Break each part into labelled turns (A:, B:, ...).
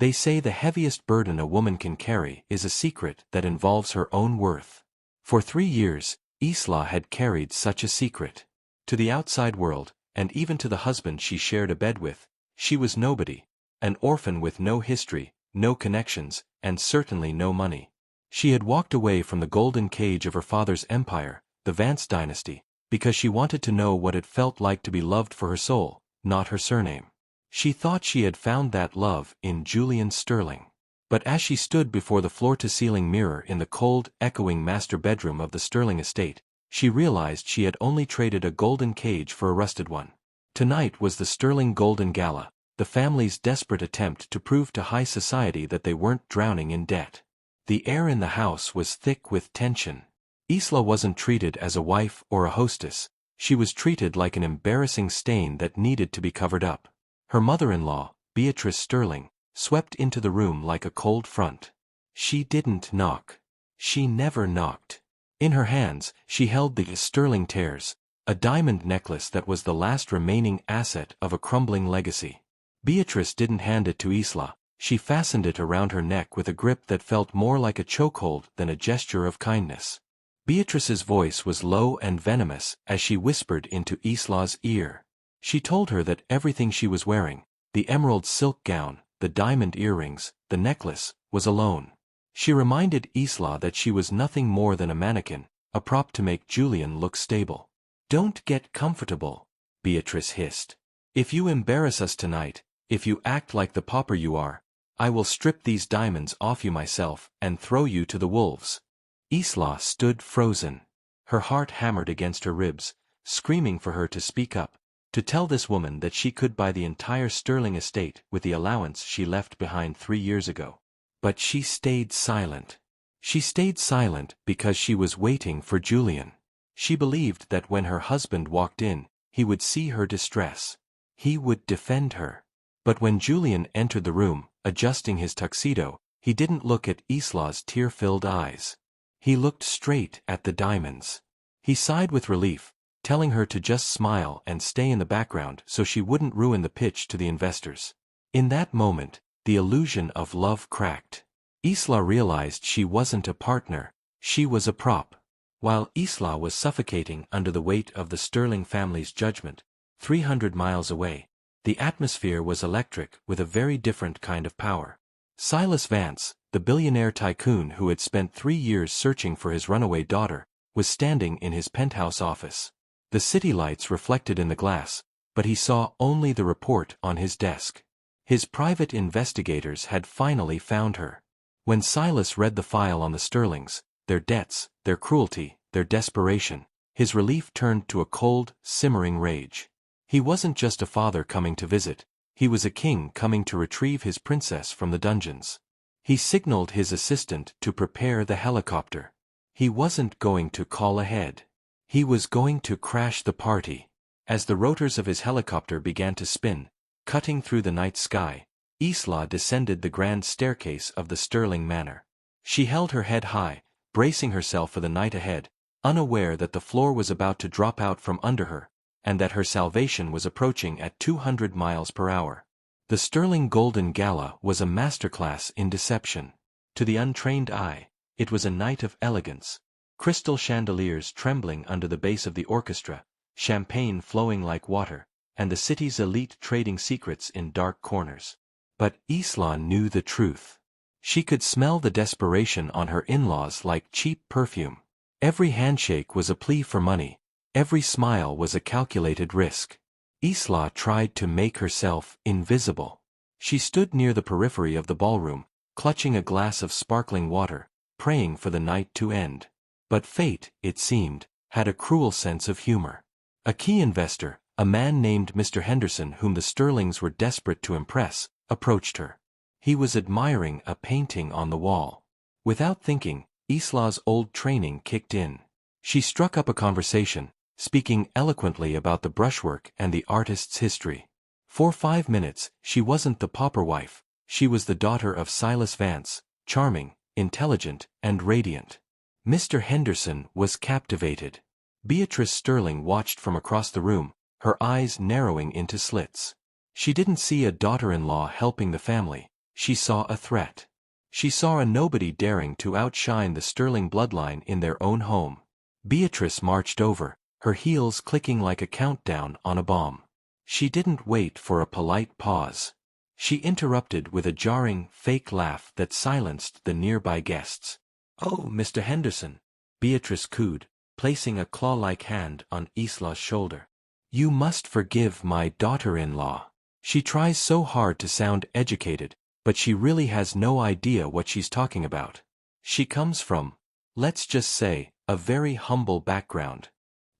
A: They say the heaviest burden a woman can carry is a secret that involves her own worth. For 3 years, Isla had carried such a secret. To the outside world, and even to the husband she shared a bed with, she was nobody, an orphan with no history, no connections, and certainly no money. She had walked away from the golden cage of her father's empire, the Vance dynasty, because she wanted to know what it felt like to be loved for her soul, not her surname. She thought she had found that love in Julian Sterling. But as she stood before the floor-to-ceiling mirror in the cold, echoing master bedroom of the Sterling estate, she realized she had only traded a golden cage for a rusted one. Tonight was the Sterling Golden Gala, the family's desperate attempt to prove to high society that they weren't drowning in debt. The air in the house was thick with tension. Isla wasn't treated as a wife or a hostess, she was treated like an embarrassing stain that needed to be covered up. Her mother-in-law, Beatrice Sterling, swept into the room like a cold front. She didn't knock. She never knocked. In her hands, she held the Sterling tears, a diamond necklace that was the last remaining asset of a crumbling legacy. Beatrice didn't hand it to Isla, she fastened it around her neck with a grip that felt more like a chokehold than a gesture of kindness. Beatrice's voice was low and venomous as she whispered into Isla's ear. She told her that everything she was wearing, the emerald silk gown, the diamond earrings, the necklace, was a loan. She reminded Isla that she was nothing more than a mannequin, a prop to make Julian look stable. "Don't get comfortable," Beatrice hissed. "If you embarrass us tonight, if you act like the pauper you are, I will strip these diamonds off you myself and throw you to the wolves." Isla stood frozen. Her heart hammered against her ribs, screaming for her to speak up, to tell this woman that she could buy the entire Sterling estate with the allowance she left behind 3 years ago. But she stayed silent. She stayed silent because she was waiting for Julian. She believed that when her husband walked in, he would see her distress. He would defend her. But when Julian entered the room, adjusting his tuxedo, he didn't look at Isla's tear-filled eyes. He looked straight at the diamonds. He sighed with relief, telling her to just smile and stay in the background so she wouldn't ruin the pitch to the investors. In that moment, the illusion of love cracked. Isla realized she wasn't a partner, she was a prop. While Isla was suffocating under the weight of the Sterling family's judgment, 300 miles away, the atmosphere was electric with a very different kind of power. Silas Vance, the billionaire tycoon who had spent 3 years searching for his runaway daughter, was standing in his penthouse office. The city lights reflected in the glass, but he saw only the report on his desk. His private investigators had finally found her. When Silas read the file on the Sterlings, their debts, their cruelty, their desperation, his relief turned to a cold, simmering rage. He wasn't just a father coming to visit, he was a king coming to retrieve his princess from the dungeons. He signaled his assistant to prepare the helicopter. He wasn't going to call ahead. He was going to crash the party. As the rotors of his helicopter began to spin, cutting through the night sky, Isla descended the grand staircase of the Sterling Manor. She held her head high, bracing herself for the night ahead, unaware that the floor was about to drop out from under her, and that her salvation was approaching at 200 miles per hour. The Sterling Golden Gala was a masterclass in deception. To the untrained eye, it was a night of elegance. Crystal chandeliers trembling under the bass of the orchestra, champagne flowing like water, and the city's elite trading secrets in dark corners. But Isla knew the truth. She could smell the desperation on her in-laws like cheap perfume. Every handshake was a plea for money, every smile was a calculated risk. Isla tried to make herself invisible. She stood near the periphery of the ballroom, clutching a glass of sparkling water, praying for the night to end. But fate, it seemed, had a cruel sense of humor. A key investor, a man named Mr. Henderson whom the Sterlings were desperate to impress, approached her. He was admiring a painting on the wall. Without thinking, Isla's old training kicked in. She struck up a conversation, speaking eloquently about the brushwork and the artist's history. For 5 minutes, she wasn't the pauper wife, she was the daughter of Silas Vance, charming, intelligent, and radiant. Mr. Henderson was captivated. Beatrice Sterling watched from across the room, her eyes narrowing into slits. She didn't see a daughter-in-law helping the family, She saw a threat. She saw a nobody daring to outshine the Sterling bloodline in their own home. Beatrice marched over, her heels clicking like a countdown on a bomb. She didn't wait for a polite pause. She interrupted with a jarring, fake laugh that silenced the nearby guests. "Oh, Mr. Henderson," Beatrice cooed, placing a claw-like hand on Isla's shoulder. "You must forgive my daughter-in-law. She tries so hard to sound educated, but she really has no idea what she's talking about. She comes from, let's just say, a very humble background."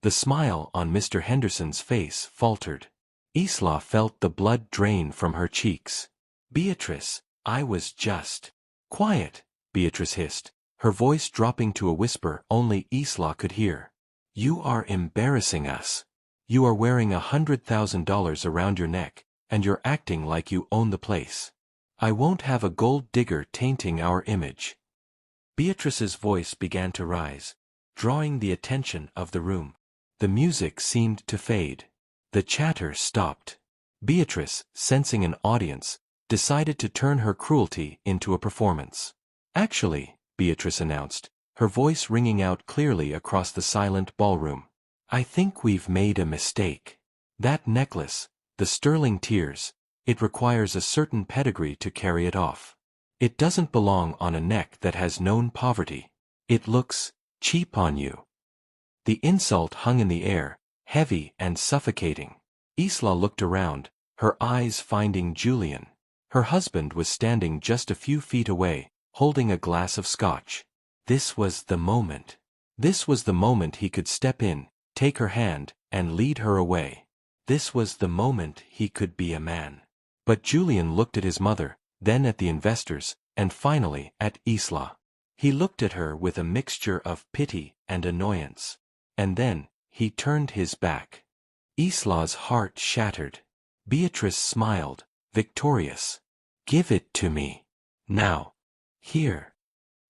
A: The smile on Mr. Henderson's face faltered. Isla felt the blood drain from her cheeks. "Beatrice, I was just—" "Quiet," Beatrice hissed, her voice dropping to a whisper only Isla could hear. "You are embarrassing us. You are wearing $100,000 around your neck, and you're acting like you own the place. I won't have a gold digger tainting our image." Beatrice's voice began to rise, drawing the attention of the room. The music seemed to fade. The chatter stopped. Beatrice, sensing an audience, decided to turn her cruelty into a performance. "Actually," Beatrice announced, her voice ringing out clearly across the silent ballroom, "I think we've made a mistake. That necklace, the Sterling tears, it requires a certain pedigree to carry it off. It doesn't belong on a neck that has known poverty. It looks cheap on you." The insult hung in the air, heavy and suffocating. Isla looked around, her eyes finding Julian. Her husband was standing just a few feet away, holding a glass of scotch. This was the moment. This was the moment he could step in, take her hand, and lead her away. This was the moment he could be a man. But Julian looked at his mother, then at the investors, and finally at Isla. He looked at her with a mixture of pity and annoyance. And then, he turned his back. Isla's heart shattered. Beatrice smiled, victorious. "Give it to me. Now. Here."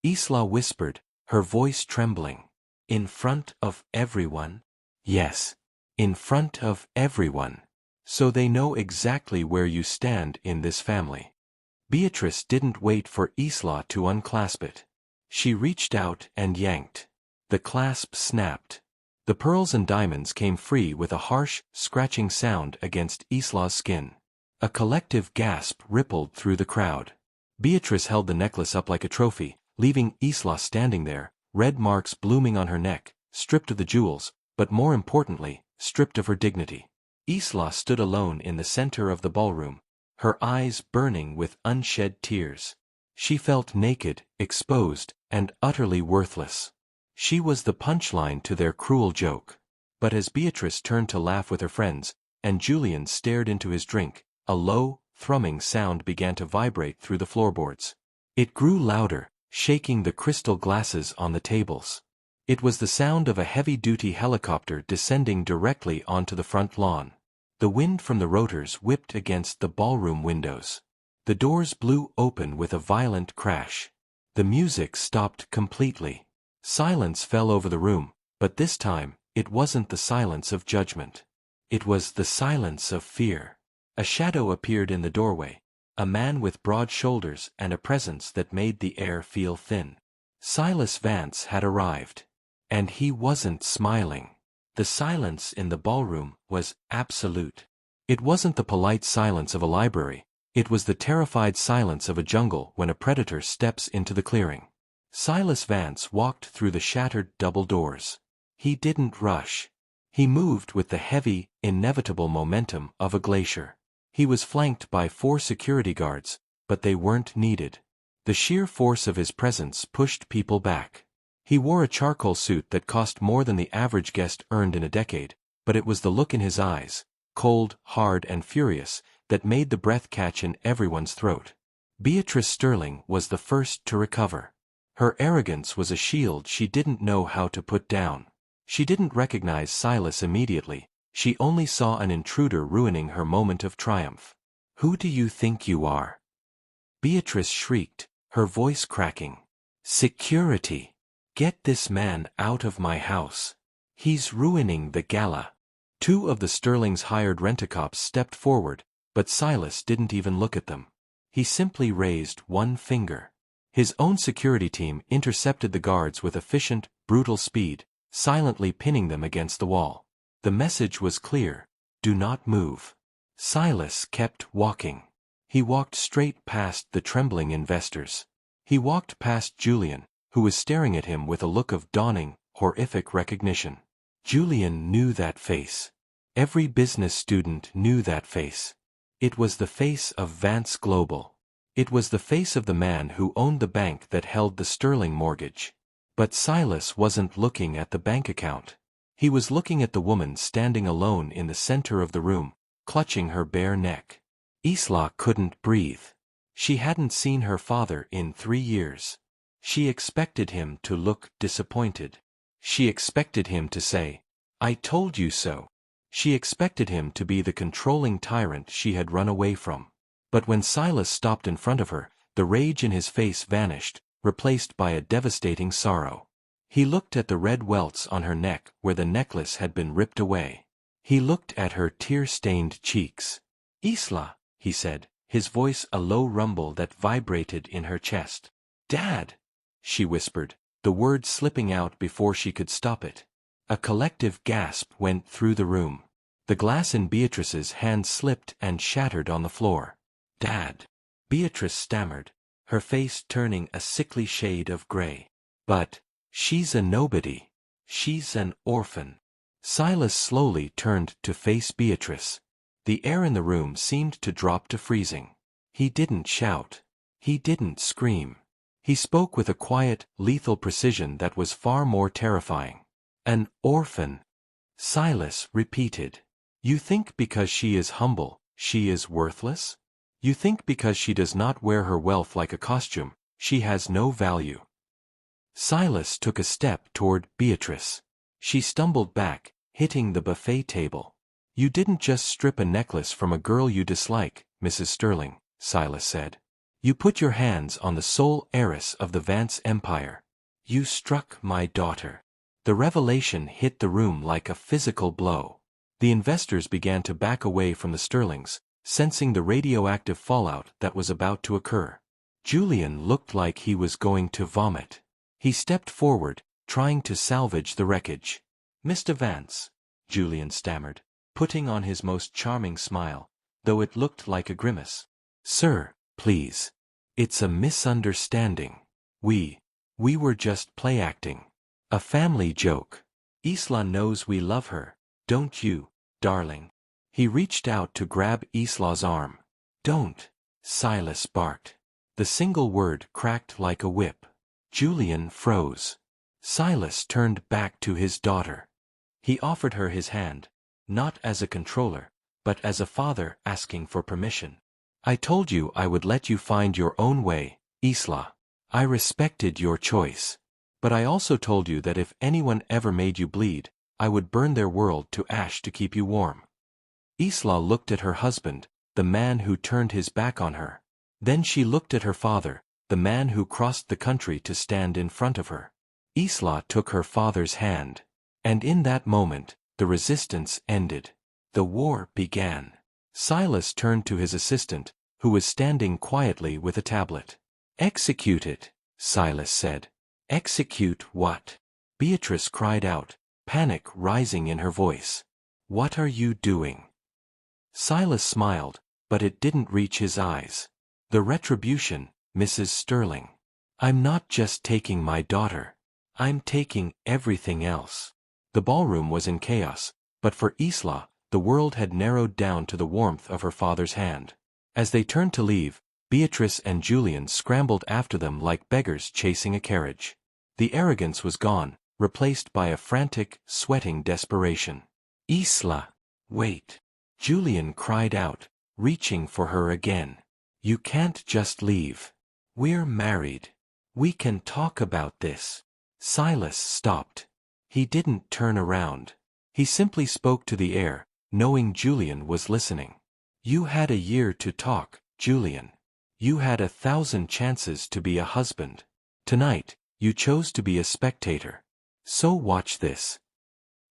A: Isla whispered, her voice trembling. "In front of everyone?" "Yes. In front of everyone. So they know exactly where you stand in this family." Beatrice didn't wait for Isla to unclasp it. She reached out and yanked. The clasp snapped. The pearls and diamonds came free with a harsh, scratching sound against Isla's skin. A collective gasp rippled through the crowd. Beatrice held the necklace up like a trophy, leaving Isla standing there, red marks blooming on her neck, stripped of the jewels, but more importantly, stripped of her dignity. Isla stood alone in the center of the ballroom, her eyes burning with unshed tears. She felt naked, exposed, and utterly worthless. She was the punchline to their cruel joke. But as Beatrice turned to laugh with her friends, and Julian stared into his drink, a low, thrumming sound began to vibrate through the floorboards. It grew louder, shaking the crystal glasses on the tables. It was the sound of a heavy-duty helicopter descending directly onto the front lawn. The wind from the rotors whipped against the ballroom windows. The doors blew open with a violent crash. The music stopped completely. Silence fell over the room, but this time, it wasn't the silence of judgment. It was the silence of fear. A shadow appeared in the doorway, a man with broad shoulders and a presence that made the air feel thin. Silas Vance had arrived. And he wasn't smiling. The silence in the ballroom was absolute. It wasn't the polite silence of a library, it was the terrified silence of a jungle when a predator steps into the clearing. Silas Vance walked through the shattered double doors. He didn't rush. He moved with the heavy, inevitable momentum of a glacier. He was flanked by 4 security guards, but they weren't needed. The sheer force of his presence pushed people back. He wore a charcoal suit that cost more than the average guest earned in a decade, but it was the look in his eyes, cold, hard and furious, that made the breath catch in everyone's throat. Beatrice Sterling was the first to recover. Her arrogance was a shield she didn't know how to put down. She didn't recognize Silas immediately, she only saw an intruder ruining her moment of triumph. "Who do you think you are?" Beatrice shrieked, her voice cracking. "Security! Get this man out of my house. He's ruining the gala." 2 of the Sterling's hired rent-a-cops stepped forward, but Silas didn't even look at them. He simply raised one finger. His own security team intercepted the guards with efficient, brutal speed, silently pinning them against the wall. The message was clear: do not move. Silas kept walking. He walked straight past the trembling investors. He walked past Julian, who was staring at him with a look of dawning, horrific recognition. Julian knew that face. Every business student knew that face. It was the face of Vance Global. It was the face of the man who owned the bank that held the Sterling mortgage. But Silas wasn't looking at the bank account. He was looking at the woman standing alone in the center of the room, clutching her bare neck. Isla couldn't breathe. She hadn't seen her father in 3 years. She expected him to look disappointed. She expected him to say, "I told you so." She expected him to be the controlling tyrant she had run away from. But when Silas stopped in front of her, the rage in his face vanished, replaced by a devastating sorrow. He looked at the red welts on her neck where the necklace had been ripped away. He looked at her tear-stained cheeks. "Isla," he said, his voice a low rumble that vibrated in her chest. "Dad," she whispered, the word slipping out before she could stop it. A collective gasp went through the room. The glass in Beatrice's hand slipped and shattered on the floor. "Dad," Beatrice stammered, her face turning a sickly shade of gray. "But, she's a nobody. She's an orphan." Silas slowly turned to face Beatrice. The air in the room seemed to drop to freezing. He didn't shout. He didn't scream. He spoke with a quiet, lethal precision that was far more terrifying. "An orphan," Silas repeated. "You think because she is humble, she is worthless? You think because she does not wear her wealth like a costume, she has no value?" Silas took a step toward Beatrice. She stumbled back, hitting the buffet table. "You didn't just strip a necklace from a girl you dislike, Mrs. Sterling," Silas said. "You put your hands on the sole heiress of the Vance empire. You struck my daughter." The revelation hit the room like a physical blow. The investors began to back away from the Sterlings, sensing the radioactive fallout that was about to occur. Julian looked like he was going to vomit. He stepped forward, trying to salvage the wreckage. "Mr. Vance," Julian stammered, putting on his most charming smile, though it looked like a grimace. "Sir, please. It's a misunderstanding. We were just play-acting. A family joke. Isla knows we love her, don't you, darling?" He reached out to grab Isla's arm. "Don't," Silas barked. The single word cracked like a whip. Julian froze. Silas turned back to his daughter. He offered her his hand, not as a controller, but as a father asking for permission. "I told you I would let you find your own way, Isla. I respected your choice. But I also told you that if anyone ever made you bleed, I would burn their world to ash to keep you warm." Isla looked at her husband, the man who turned his back on her. Then she looked at her father, the man who crossed the country to stand in front of her. Isla took her father's hand. And in that moment, the resistance ended. The war began. Silas turned to his assistant, who was standing quietly with a tablet. "Execute it," Silas said. "Execute what?" Beatrice cried out, panic rising in her voice. "What are you doing?" Silas smiled, but it didn't reach his eyes. "The retribution, Mrs. Sterling. I'm not just taking my daughter. I'm taking everything else." The ballroom was in chaos, but for Isla, the world had narrowed down to the warmth of her father's hand. As they turned to leave, Beatrice and Julian scrambled after them like beggars chasing a carriage. The arrogance was gone, replaced by a frantic, sweating desperation. "Isla, wait!" Julian cried out, reaching for her again. "You can't just leave. We're married. We can talk about this." Silas stopped. He didn't turn around. He simply spoke to the air, knowing Julian was listening. "You had a year to talk, Julian. You had 1,000 chances to be a husband. Tonight, you chose to be a spectator. So watch this."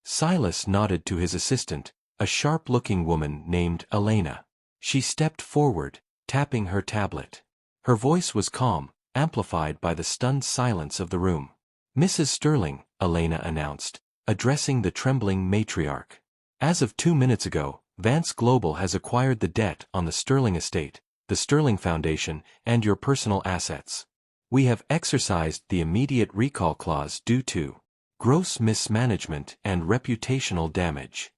A: Silas nodded to his assistant, a sharp-looking woman named Elena. She stepped forward, tapping her tablet. Her voice was calm, amplified by the stunned silence of the room. "Mrs. Sterling," Elena announced, addressing the trembling matriarch. "As of 2 minutes ago, Vance Global has acquired the debt on the Sterling estate, the Sterling Foundation, and your personal assets. We have exercised the immediate recall clause due to gross mismanagement and reputational damage."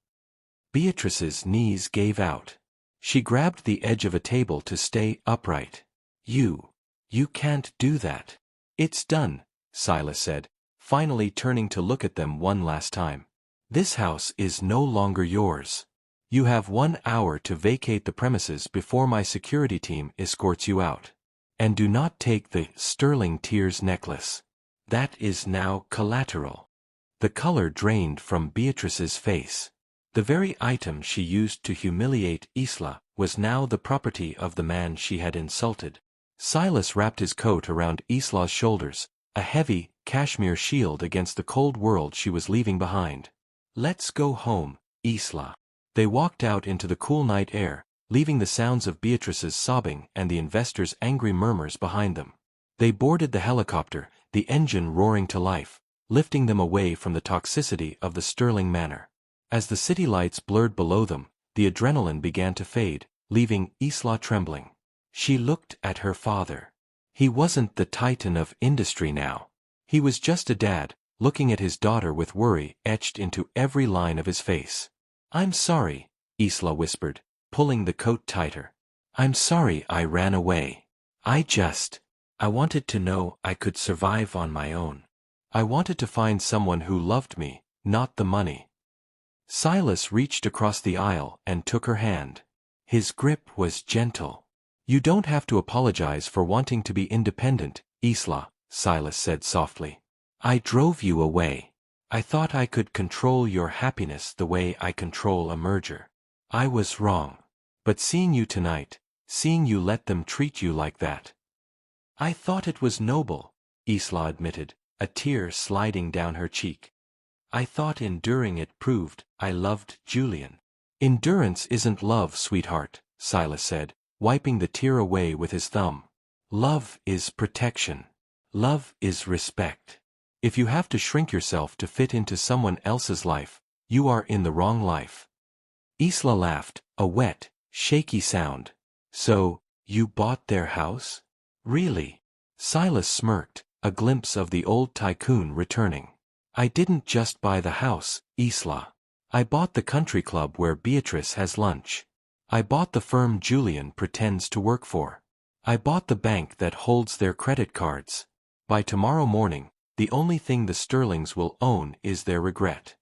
A: Beatrice's knees gave out. She grabbed the edge of a table to stay upright. You can't do that." "It's done," Silas said, finally turning to look at them one last time. "This house is no longer yours. You have 1 hour to vacate the premises before my security team escorts you out. And do not take the Sterling Tears necklace. That is now collateral." The color drained from Beatrice's face. The very item she used to humiliate Isla was now the property of the man she had insulted. Silas wrapped his coat around Isla's shoulders, a heavy, cashmere shield against the cold world she was leaving behind. "Let's go home, Isla." They walked out into the cool night air, leaving the sounds of Beatrice's sobbing and the investors' angry murmurs behind them. They boarded the helicopter, the engine roaring to life, lifting them away from the toxicity of the Sterling Manor. As the city lights blurred below them, the adrenaline began to fade, leaving Isla trembling. She looked at her father. He wasn't the titan of industry now. He was just a dad, looking at his daughter with worry etched into every line of his face. "I'm sorry," Isla whispered, pulling the coat tighter. "I'm sorry I ran away. I wanted to know I could survive on my own. I wanted to find someone who loved me, not the money." Silas reached across the aisle and took her hand. His grip was gentle. "You don't have to apologize for wanting to be independent, Isla," Silas said softly. "I drove you away. I thought I could control your happiness the way I control a merger. I was wrong. But seeing you tonight, seeing you let them treat you like that. I thought it was noble," Isla admitted, a tear sliding down her cheek. "I thought enduring it proved I loved Julian." "Endurance isn't love, sweetheart," Silas said, wiping the tear away with his thumb. "Love is protection. Love is respect. If you have to shrink yourself to fit into someone else's life, you are in the wrong life." Isla laughed, a wet, shaky sound. "So, you bought their house? Really?" Silas smirked, a glimpse of the old tycoon returning. "I didn't just buy the house, Isla. I bought the country club where Beatrice has lunch. I bought the firm Julian pretends to work for. I bought the bank that holds their credit cards. By tomorrow morning, the only thing the Sterlings will own is their regret."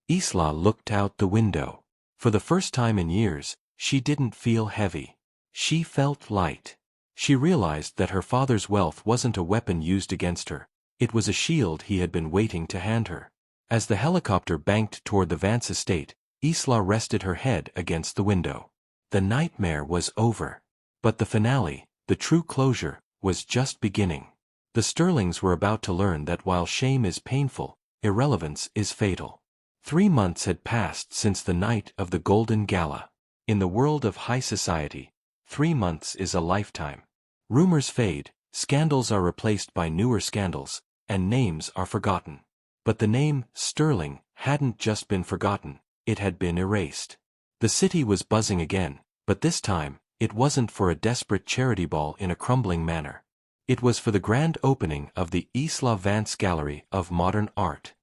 A: Isla looked out the window. For the first time in years, she didn't feel heavy. She felt light. She realized that her father's wealth wasn't a weapon used against her. It was a shield he had been waiting to hand her. As the helicopter banked toward the Vance estate, Isla rested her head against the window. The nightmare was over. But the finale, the true closure, was just beginning. The Sterlings were about to learn that while shame is painful, irrelevance is fatal. 3 months had passed since the night of the Golden Gala. In the world of high society, 3 months is a lifetime. Rumors fade, scandals are replaced by newer scandals, and names are forgotten. But the name, Sterling, hadn't just been forgotten, it had been erased. The city was buzzing again, but this time, it wasn't for a desperate charity ball in a crumbling manor. It was for the grand opening of the Isla Vance Gallery of Modern Art.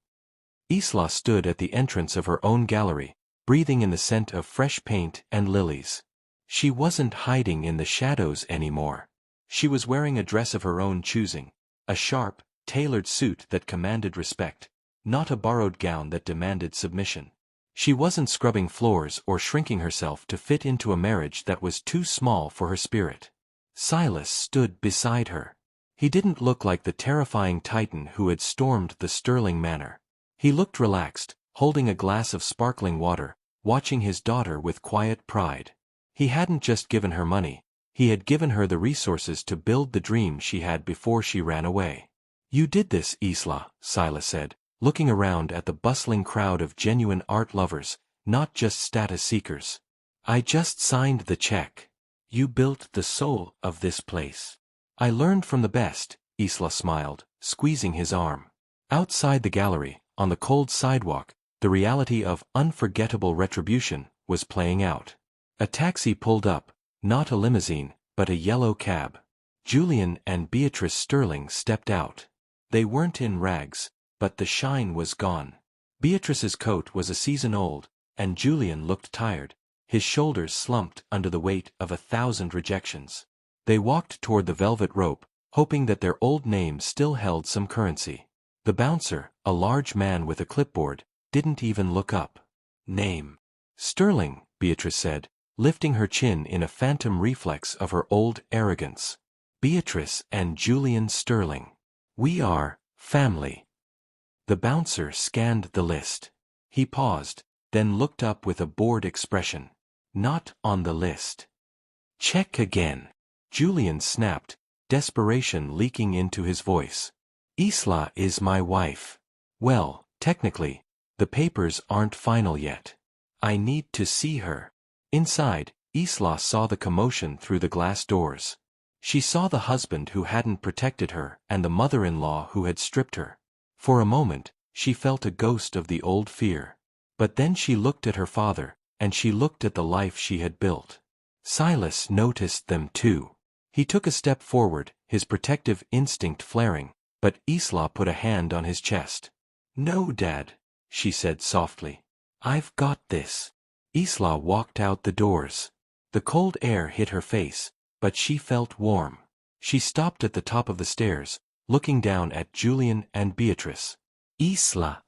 A: Isla stood at the entrance of her own gallery, breathing in the scent of fresh paint and lilies. She wasn't hiding in the shadows anymore. She was wearing a dress of her own choosing, a sharp, tailored suit that commanded respect, not a borrowed gown that demanded submission. She wasn't scrubbing floors or shrinking herself to fit into a marriage that was too small for her spirit. Silas stood beside her. He didn't look like the terrifying titan who had stormed the Sterling Manor. He looked relaxed, holding a glass of sparkling water, watching his daughter with quiet pride. He hadn't just given her money, he had given her the resources to build the dream she had before she ran away. "You did this, Isla," Silas said, looking around at the bustling crowd of genuine art lovers, not just status seekers. "I just signed the check. You built the soul of this place. I learned from the best, Isla smiled, squeezing his arm. Outside the gallery, on the cold sidewalk, the reality of Unforgettable Retribution was playing out. A taxi pulled up, not a limousine, but a yellow cab. Julian and Beatrice Sterling stepped out. They weren't in rags, but the shine was gone. Beatrice's coat was a season old, and Julian looked tired, his shoulders slumped under the weight of 1,000 rejections. They walked toward the velvet rope, hoping that their old name still held some currency. The bouncer, a large man with a clipboard, didn't even look up. Name. Sterling, Beatrice said, lifting her chin in a phantom reflex of her old arrogance. Beatrice and Julian Sterling. We are family. The bouncer scanned the list. He paused, then looked up with a bored expression. Not on the list. Check again. Julian snapped, desperation leaking into his voice. Isla is my wife. Well, technically, the papers aren't final yet. I need to see her. Inside, Isla saw the commotion through the glass doors. She saw the husband who hadn't protected her and the mother-in-law who had stripped her. For a moment, she felt a ghost of the old fear. But then she looked at her father, and she looked at the life she had built. Silas noticed them too. He took a step forward, his protective instinct flaring, but Isla put a hand on his chest. No, Dad, she said softly. I've got this. Isla walked out the doors. The cold air hit her face, but she felt warm. She stopped at the top of the stairs, looking down at Julian and Beatrice. Isla.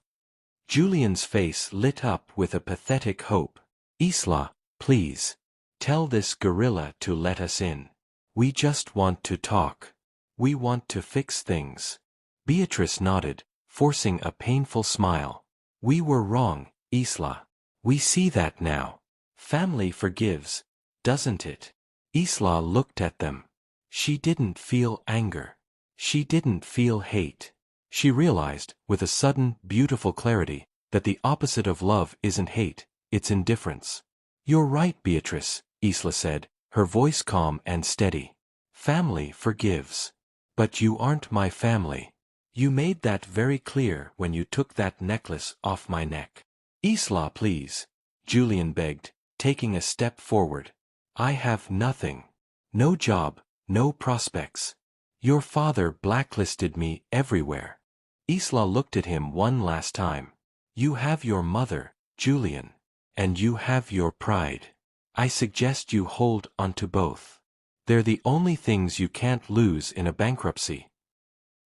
A: Julian's face lit up with a pathetic hope. Isla, please. Tell this gorilla to let us in. We just want to talk. We want to fix things. Beatrice nodded, forcing a painful smile. We were wrong, Isla. We see that now. Family forgives, doesn't it? Isla looked at them. She didn't feel anger. She didn't feel hate. She realized, with a sudden, beautiful clarity, that the opposite of love isn't hate, it's indifference. You're right, Beatrice, Isla said, her voice calm and steady. Family forgives. But you aren't my family. You made that very clear when you took that necklace off my neck. Isla, please, Julian begged, taking a step forward. I have nothing. No job, no prospects. Your father blacklisted me everywhere. Isla looked at him one last time. You have your mother, Julian. And you have your pride. I suggest you hold onto both. They're the only things you can't lose in a bankruptcy.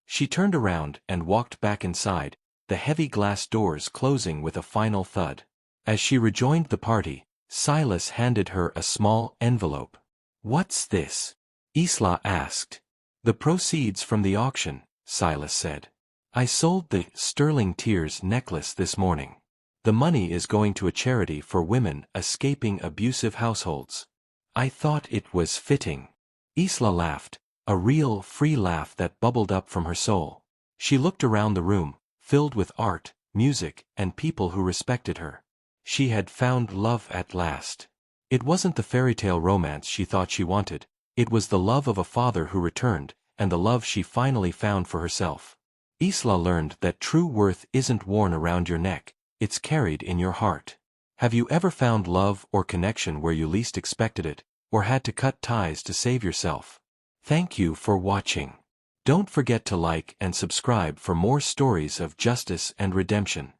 A: She turned around and walked back inside, the heavy glass doors closing with a final thud. As she rejoined the party, Silas handed her a small envelope. What's this? Isla asked. The proceeds from the auction, Silas said. I sold the Sterling Tears necklace this morning. The money is going to a charity for women escaping abusive households. I thought it was fitting. Isla laughed, a real, free laugh that bubbled up from her soul. She looked around the room, filled with art, music, and people who respected her. She had found love at last. It wasn't the fairy tale romance she thought she wanted, it was the love of a father who returned, and the love she finally found for herself. Isla learned that true worth isn't worn around your neck, it's carried in your heart. Have you ever found love or connection where you least expected it, or had to cut ties to save yourself? Thank you for watching. Don't forget to like and subscribe for more stories of justice and redemption.